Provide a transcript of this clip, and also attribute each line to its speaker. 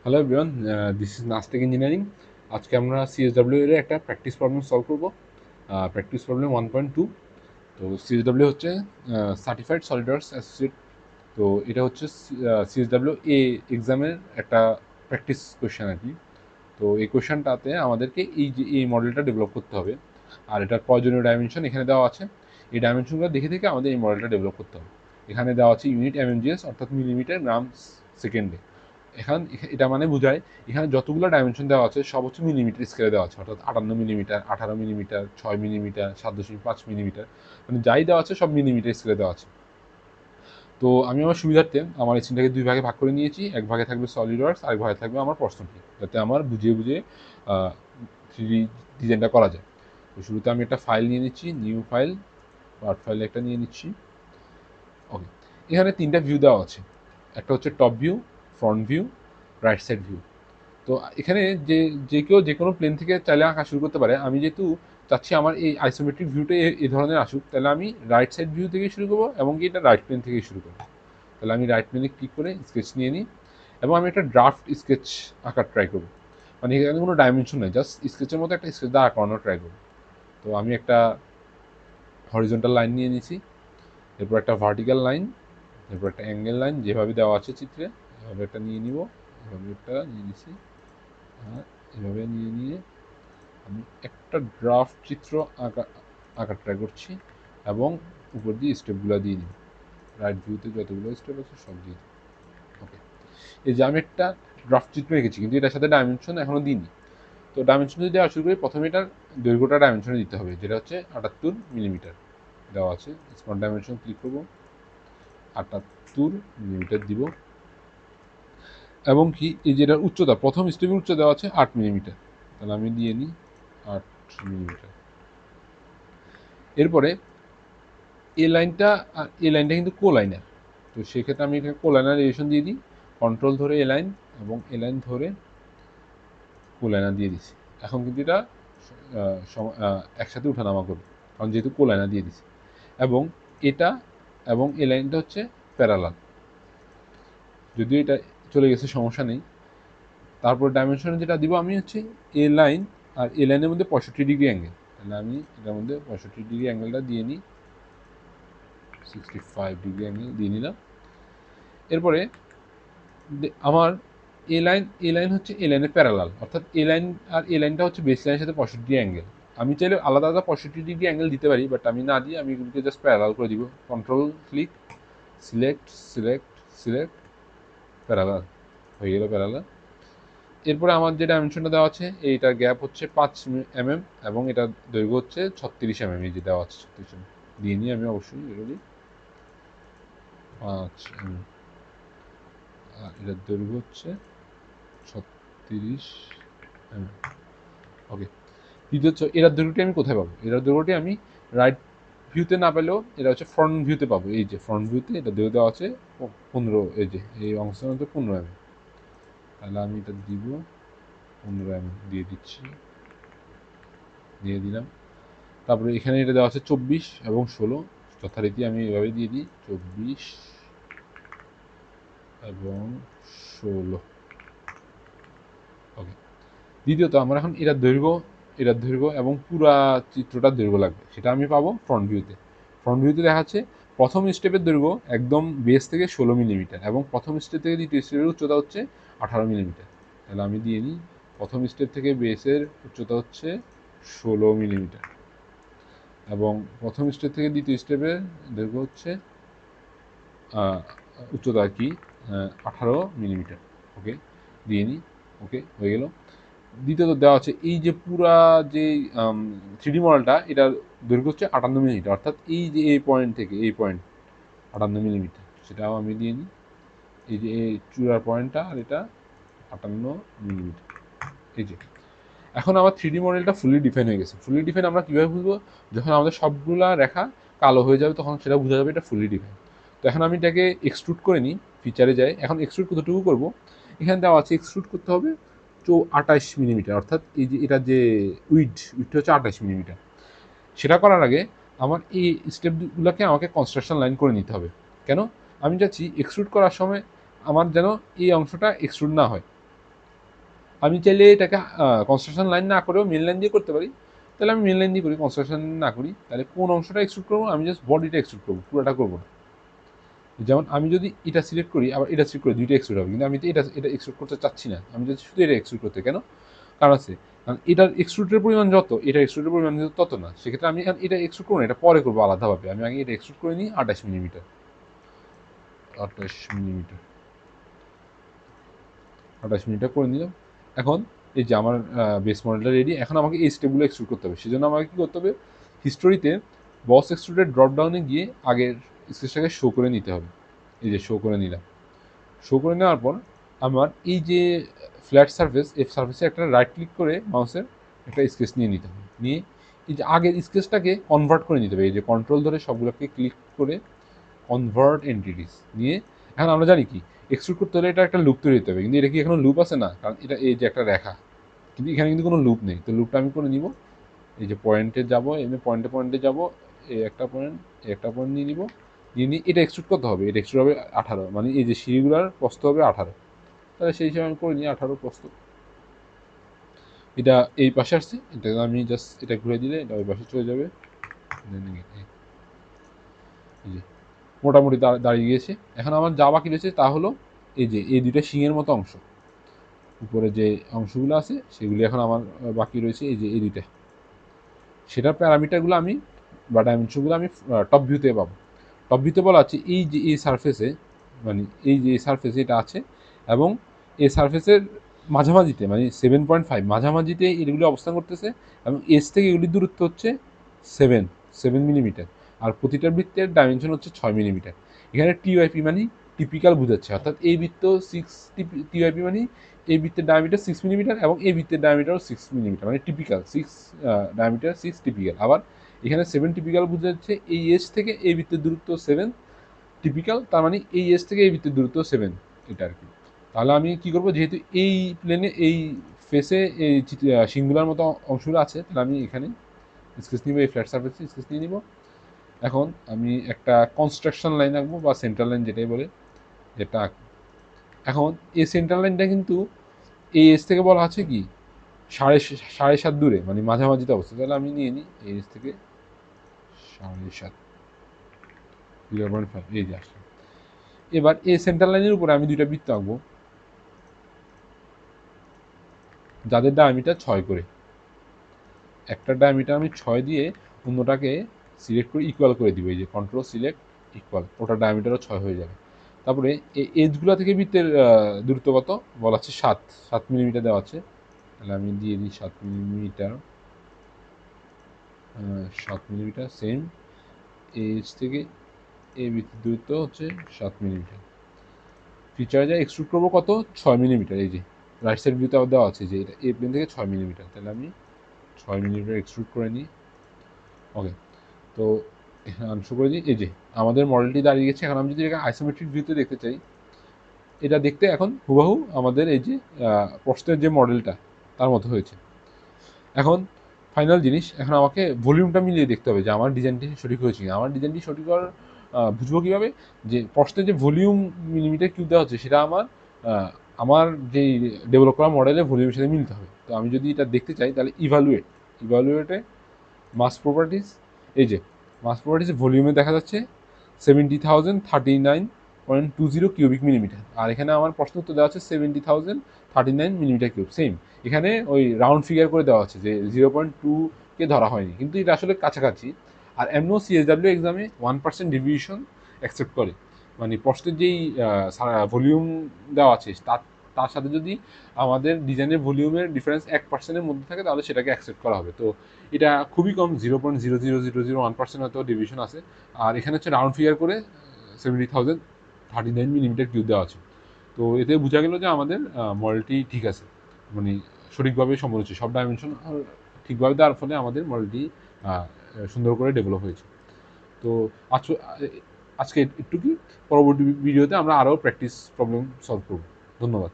Speaker 1: Hello everyone, this is Nastech engineering. আজকে আমরা CSW এর একটা প্র্যাকটিস প্রবলেম সলভ করব। Practice problem 1.2। তো সিএসডব্লিউ হচ্ছে সার্টিফাইড সলিডওয়ার্কস অ্যাসোসিয়েট। তো এটা হচ্ছে সিএসডব্লিউ এ এক্সামের একটা প্র্যাকটিস কোয়েশ্চেন আর কি। তো এই কোয়েশ্চেনটাতে আমাদেরকে এই মডেলটা ডেভেলপ করতে হবে। আর এটার প্রয়োজনীয় ডাইমেনশন এখানে দেওয়া আছে। এই ডাইমেনশনগুলো দেখে দেখে আমাদের এই মডেলটা ডেভেলপ করতে হবে। এখানে দেওয়া আছে ইউনিট এমএমজিএস অর্থাৎ মিলিমিটার গ্রাম সেকেন্ডে। এটা মানে বোঝায় এখানে যতগুলো ডাইমেনশন দেওয়া আছে সব হচ্ছে মিলিমিটার স্কেলে দেওয়া আছে, অর্থাৎ 58 মিলিমিটার, 18 মিলিমিটার, 6 মিলিমিটার, 7.5 মিলিমিটার, মানে যাই দেওয়া আছে সব মিলিমিটার স্কেলে দেওয়া আছে। তো আমি আমার সুবিধার্থে আমার এই সিনটাকে দুই ভাগে ভাগ করে নিয়েছি। এক ভাগে থাকবে সলিড ওয়ার্কস, আরেক ভাগে থাকবে আমার প্রশ্নটি, যাতে আমার বুঝিয়ে বুঝিয়ে থ্রি ডিজাইনটা করা যায়। তো শুরুতে আমি একটা ফাইল নিয়ে নিচ্ছি, নিউ ফাইল, ওয়ার্ড ফাইল একটা নিয়ে নিচ্ছি। ওকে, এখানে তিনটা ভিউ দেওয়া আছে। একটা হচ্ছে top view, front view, right side view. তো এখানে যে যে কেউ যে কোনো প্লেন থেকে চাইলে আঁকা শুরু করতে পারে। আমি যেহেতু চাচ্ছি আমার এই আইসোমেট্রিক ভিউটা এই ধরনের আসুক, তাহলে আমি রাইট সাইড ভিউ থেকে শুরু করবো এবং কি এটা রাইট প্লেন থেকে শুরু করবো। তাহলে আমি রাইট প্লেনে ক্লিক করে স্কেচ নিয়ে নিই এবং আমি একটা ড্রাফট স্কেচ আঁকার ট্রাই করবো। মানে এখানে কোনো ডাইমেনশন নেই, জাস্ট স্কেচের মতো একটা স্কেচ দাঁড়া করানোর ট্রাই করবো। তো আমি একটা হরিজন্টাল লাইন নিয়ে নিয়েছি, এরপর একটা ভার্টিক্যাল লাইন, এরপর একটা অ্যাঙ্গেল লাইন যেভাবে দেওয়া আছে চিত্রে, এভাবে একটা নিয়ে নিব। এভাবে একটা নিয়ে নিছি, আর এভাবে নিয়ে নিয়ে আমি একটা ড্রাফট চিত্র আঁকার ট্রাই করছি এবং উপর দিয়ে স্টেপগুলো দিয়ে নিই। রাইট ভিউতে যতগুলো স্টেপ আছে সব দিয়ে দিই। ওকে, এই যে আমি একটা ড্রাফট চিত্র এঁকেছি, কিন্তু এটার সাথে ডাইমেনশন এখনও দিইনি। তো ডাইমেনশন যদি দেওয়া শুরু করি, প্রথমে এটার দৈর্ঘ্যটা ডাইমেনশনে দিতে হবে, যেটা হচ্ছে 78 মিলিমিটার দেওয়া আছে। স্মার্ট ডাইমেনশন ক্লিক করবো, 78 মিলিমিটার দিব। এবং কি এই যেটার উচ্চতা, প্রথম স্টেপের উচ্চতা দেওয়া আছে 8 মিলিমিটার, তাহলে আমি দিয়ে নিই 8 মিলিমিটার। এরপরে এই লাইনটা কিন্তু কোলাইনার। তো সেক্ষেত্রে আমি এখানে কোলাইনার রিলেশন দিয়ে দিই, কন্ট্রোল ধরে এ লাইন এবং এ লাইন ধরে কোলাইনার দিয়ে দিছি। এখন কিন্তু এটা একসাথে উঠানামা করবে, কারণ যেহেতু কোলাইনার দিয়ে দিছি। এবং এটা এবং এ লাইনটা হচ্ছে প্যারালাল, যদিও এটা চলে গেছে সমস্যা নেই। তারপর ডাইমেনশন যেটা দিব আমি হচ্ছে এ লাইন, আর এ লাইনের মধ্যে 65 ডিগ্রি অ্যাঙ্গেল, তাহলে আমি এটার মধ্যে 65 ডিগ্রি অ্যাঙ্গেলটা দিয়ে নিই, 65 ডিগ্রি অ্যাঙ্গেল দিয়ে নিলাম। এরপরে আমার এ লাইন হচ্ছে এ লাইনের প্যারালাল, অর্থাৎ এ লাইন আর এ লাইনটা হচ্ছে বেস লাইনের সাথে 65 অ্যাঙ্গেল। আমি চাইলে আলাদা আলাদা 65 ডিগ্রি অ্যাঙ্গেল দিতে পারি, বাট আমি না দিয়ে আমি এগুলিকে জাস্ট প্যারালাল করে দিব। Control click, select select select, parallel হয়ে গেল প্যারালাল। এরপরে আমার যে ডাইমেনশনটা দেওয়া আছে, এইটার গ্যাপ হচ্ছে 5 mm এবং এটার দৈর্ঘ্য হচ্ছে 36 mm। এই যে দেওয়া আছে 36 mm দিয়ে নিই আমি অবশ্যই এগুলি 5 mm, আর এটার দৈর্ঘ্য হচ্ছে 36 mm। ওকে, দ্বিতীয় এটার দৈর্ঘ্যটি আমি কোথায় পাবো? এটার দৈর্ঘ্যটি আমি রাইট ভিউতে না পেলেও এটা হচ্ছে ফ্রন্ট ভিউতে পাবো। এই যে ফ্রন্ট ভিউতে এটা দৈর্ঘ্য দেওয়া আছে 15, এই যে এই অংশের মধ্যে 15 mm। তাহলে আমি এটা দিব 15 mm দিয়ে দিচ্ছি, দিয়ে দিলাম। তারপরে এখানে এটা দেওয়া আছে 24 এবং 16, যথারীতি আমি এভাবে দিয়ে দিই 24 এবং 16। ওকে, দ্বিতীয়ত আমার এখন এটার দৈর্ঘ্য এবং পুরা চিত্রটার দৈর্ঘ্য লাগবে, সেটা আমি পাবো ফ্রন্ট ভিউতে। ফ্রন্ট ভিউতে দেখাচ্ছে প্রথম স্টেপের দৈর্ঘ্য একদম বেস থেকে 16 মিলিমিটার এবং প্রথম স্টেপ থেকে দ্বিতীয় স্টেপের উচ্চতা হচ্ছে 18 মিলিমিটার। তাহলে আমি দিয়ে নিই প্রথম স্টেপ থেকে বেসের উচ্চতা হচ্ছে 16 মিলিমিটার এবং প্রথম স্টেপ থেকে দ্বিতীয় স্টেপের দৈর্ঘ্য হচ্ছে উচ্চতা কি 18 মিলিমিটার। ওকে, দিয়ে নিই। ওকে, হয়ে গেল। দ্বিতীয়ত দেওয়া আছে এই যে পুরা যে 3D মডেলটা, এটার দৈর্ঘ্য হচ্ছে 58 মিলিমিটার, অর্থাৎ এই যে এই পয়েন্ট থেকে এই পয়েন্ট 58 মিলিমিটার, সেটাও আমি দিয়ে নিই। এই যে এই চূড়ার পয়েন্টটা আর এটা 58 মিলিমিটার। এই যে এখন আমার 3D মডেলটা ফুলি ডিফাইন হয়ে গেছে। ফুলি ডিফাইন আমরা কীভাবে বুঝবো? যখন আমাদের সবগুলা রেখা কালো হয়ে যাবে তখন সেটা বোঝা যাবে এটা ফুলি ডিফাইন। তো এখন আমি এটাকে এক্সট্রুড করে নিই, ফিচারে যাই। এখন এক্সট্রুড কতটুকু করবো? এখানে দেওয়া আছে এক্সট্রুড করতে হবে 28 মিলিমিটার, অর্থাৎ এই যে এটা যে উইডটা হচ্ছে 28 মিলিমিটার। সেটা করার আগে আমার এই স্টেপগুলোকে আমাকে কনস্ট্রাকশন লাইন করে নিতে হবে। কেন? আমি চাচ্ছি এক্সট্রুড করার সময় আমার যেন এই অংশটা এক্সট্রুড না হয়। আমি চাইলে এটাকে কনস্ট্রাকশন লাইন না করেও মেন লাইন দিয়ে করতে পারি, তাহলে আমি মেন লাইন দিয়ে করি, কনস্ট্রাকশন না করি। তাহলে কোন অংশটা এক্সট্রুড করবো, আমি জাস্ট বডিটা এক্সট্রুড করবো, পুরোটা করবো না। যেমন আমি যদি এটা সিলেক্ট করি আবার এটা সিলেক্ট করি, দুইটা এক্সট্রুড হবে, কিন্তু আমি তো এটা এক্সট্রুড করতে চাচ্ছি না, আমি যদি শুধু এটা এক্সট্রুড করতে, কেন কারণ আছে, কারণ এটার এক্সট্রুডের পরিমাণ যত, এটা এক্সট্রুডের পরিমাণ তত না। সেক্ষেত্রে আমি এটা এক্সট্রুড করবো না, এটা পরে করবো আলাদাভাবে। আমি আগে এটা এক্সট্রুড করে নিই 28 মিলিমিটার, 28 মিনিটটা করে নিলাম। এখন এই যে আমার বেস মডেলটা রেডি। এখন আমাকে এই স্টেপগুলো এক্সট্রুড করতে হবে। সেজন্য আমাকে কী করতে হবে, হিস্টোরিতে বস এক্সট্রুডের ড্রপ ডাউনে গিয়ে আগের স্কেচটাকে শো করে নিতে হবে। এই যে শো করে নিলাম। শো করে নেওয়ার পর আমার এই যে ফ্ল্যাট সারফেস, এই সারফেসে একটা রাইট ক্লিক করে মাউসের একটা স্কেচ নিয়ে নিতে হবে। নিয়ে এই যে আগের স্কেচটাকে কনভার্ট করে নিতে হবে। এই যে কন্ট্রোল ধরে সবগুলোকে ক্লিক করে কনভার্ট এন্টিটিস নিয়ে, এখন আমরা জানি কি এক্সট্রুড করতে হলে এটা একটা লুপ তৈরি হতে হবে, কিন্তু এটা কি এখনো লুপ আছে না, কারণ এটা এই যে একটা রেখা, কিন্তু এখানে কিন্তু কোনো লুপ নেই। তো লুপটা আমি করে নিব। এই যে পয়েন্টে যাব, এমনি পয়েন্টে যাব, এই একটা পয়েন্ট নিয়ে নিব, নিয়ে এটা এক্সট্রুড করতে হবে। এটা এক্সট্রুড হবে 18, মানে এই যে সিঁড়িগুলার প্রস্থ হবে 18। তাহলে সেই হিসাবে আমি করে নিই 18 প্রস্থ। এটা এই পাশে আসছে, এটা আমি জাস্ট এটা ঘুরে দিলে এটা ওই পাশে চলে যাবে। এই যে মোটামুটি দাঁড়িয়ে গিয়েছে। এখন আমার যা বাকি রয়েছে তা হলো এই যে এই দুইটা শিংয়ের মতো অংশ, উপরে যে অংশগুলো আছে সেগুলি এখন আমার বাকি রয়েছে। এই যে এই দুইটা, সেটার প্যারামিটারগুলো আমি বা ডাইমেনশনগুলো আমি টপ ভিউতে পাবো। টপ ভিউতে বলা আছে এই যে এই সারফেসে, মানে এই যে এই সারফেসে এটা আছে, এবং এই সারফেসের মাঝামাঝিতে, মানে 7.5 মাঝামাঝিতে এগুলি অবস্থান করতেছে, এবং এস থেকে এগুলির দূরত্ব হচ্ছে 7 মিলিমিটার, আর প্রতিটা বৃত্তের ডাইমেনশন হচ্ছে 6 মিলিমিটার। এখানে টিওআইপি মানে টিপিক্যাল বোঝাচ্ছে, অর্থাৎ এই বৃত্ত 6 টিওআইপি মানে এই বৃত্তের ডায়ামিটার 6 মিলিমিটার এবং এই বৃত্তের ডায়ামিটারও 6 মিলিমিটার, মানে টিপিক্যাল 6 ডায়ামিটার 6 টিপিক্যাল। আবার এখানে 7 টিপিক্যাল বোঝাচ্ছে এই এজ থেকে এই বৃত্তের দূরত্ব 7 টিপিক্যাল, তার মানে এই এজ থেকে এই বৃত্তের দূরত্ব 7, এটা আর কি। তাহলে আমি কি করব, যেহেতু এই প্লেনে এই ফেসে এই সিঙ্গুলার মতো অংশগুলো আছে, তাহলে আমি এখানে স্কেচ নিব, এই ফ্ল্যাট সারফেসে স্কেচ নিয়ে নিব। এখন আমি একটা কনস্ট্রাকশন লাইন আঁকবো, বা সেন্টার লাইন যেটাই বলে, যেটা আঁকবো। এখন এই সেন্টার লাইনটা কিন্তু এই এজ থেকে বলা আছে কি 7.5 দূরে, মানে মাঝামাঝিতে অবস্থা। তাহলে আমি নিয়ে নিই এই এজ থেকে 7.5, 0.5, এই যে আসলাম। এবার এই সেন্টার লাইনের উপরে আমি দুইটা বৃত্ত আঁকবো, যাদের ডায়ামিটার 6 করে। একটা ডায়ামিটার আমি 6 দিয়ে অন্যটাকে সিলেক্ট করে ইকুয়াল করে দিব। এই যে কন্ট্রোল সিলেক্ট ইকুয়াল, ওটা ডায়ামিটারও 6 হয়ে যাবে। তারপরে এই এজগুলো থেকে বৃত্তের দূরত্ব কত বলা আছে, 7 মিলিমিটার দেওয়া আছে। তাহলে আমি দিয়ে দিই 7 মিলিমিটার, 7 মিলিমিটার। সেম এজ থেকে এই বৃত্তের দূরত্ব হচ্ছে 7 মিলিমিটার। ফিচারে যা এক্সট্রুড করবো কত, 6 মিলিমিটার। এই যে রাইট সাইড ভিউতে দেওয়া আছে যে এটা এই প্লেন থেকে 6 মিলিমিটার, তাহলে আমি 6 মিলিমিটার এক্সট্রুড করে নিই। ওকে, তো আনশো করে দিই। এই যে আমাদের মডেলটি দাঁড়িয়ে গেছে। এখন আমি যদি এটা আইসোমেট্রিক ভিউতে দেখতে চাই, এটা দেখতে এখন হুবহু আমাদের এই যে প্রশ্নের যে মডেলটা তার মতো হয়েছে। এখন ফাইনাল জিনিস, এখন আমাকে ভলিউমটা মিলিয়ে দেখতে হবে যে আমার ডিজাইনটি সঠিক হয়েছে কিনা। আমার ডিজাইনটি সঠিক হওয়ার বুঝবো কীভাবে, যে প্রশ্নের যে ভলিউম মিলিমিটার কিউব দেওয়া হচ্ছে সেটা আমার যেই ডেভেলপ করা মডেলের ভলিউমের সাথে মিলতে হবে। তো আমি যদি এটা দেখতে চাই, তাহলে ইভালুয়েটে মাস প্রপার্টিস, এই যে মাস প্রপার্টিসে ভলিউমে দেখা যাচ্ছে 70,039.20 কিউবিক মিলিমিটার, আর এখানে আমার প্রশ্ন উত্তর দেওয়া আছে 70,039 মিলিমিটার কিউব। সেম এখানে ওই রাউন্ড ফিগার করে দেওয়া আছে যে 0.2কে ধরা হয়নি, কিন্তু এটা আসলে কাছাকাছি। আর এমনও সিএসডাব্লিউ এক্সামে 1% ডেভিয়েশন অ্যাকসেপ্ট করে, মানে প্রশ্নের যেই ভলিউম দেওয়া আছে তার সাথে যদি আমাদের ডিজাইনের ভলিউমের ডিফারেন্স 1%-এর মধ্যে থাকে, তাহলে সেটাকে অ্যাকসেপ্ট করা হবে। তো এটা খুবই কম, 0.00001% হয়তো ডেভিয়েশন আছে। আর এখানে হচ্ছে রাউন্ড ফিগার করে 70,039 মিলিমিটার কিউব দেওয়া আছে। তো এতে বোঝা গেল যে আমাদের মডেলটি ঠিক আছে, মানে সঠিকভাবে সম্পন্ন হচ্ছে, সব ডাইমেনশন ঠিকভাবে দেওয়ার ফলে আমাদের মডেলটি সুন্দর করে ডেভেলপ হয়েছে। তো আজকে একটু কি, পরবর্তী ভিডিওতে আমরা আরও প্র্যাকটিস প্রবলেম সলভ করব। ধন্যবাদ।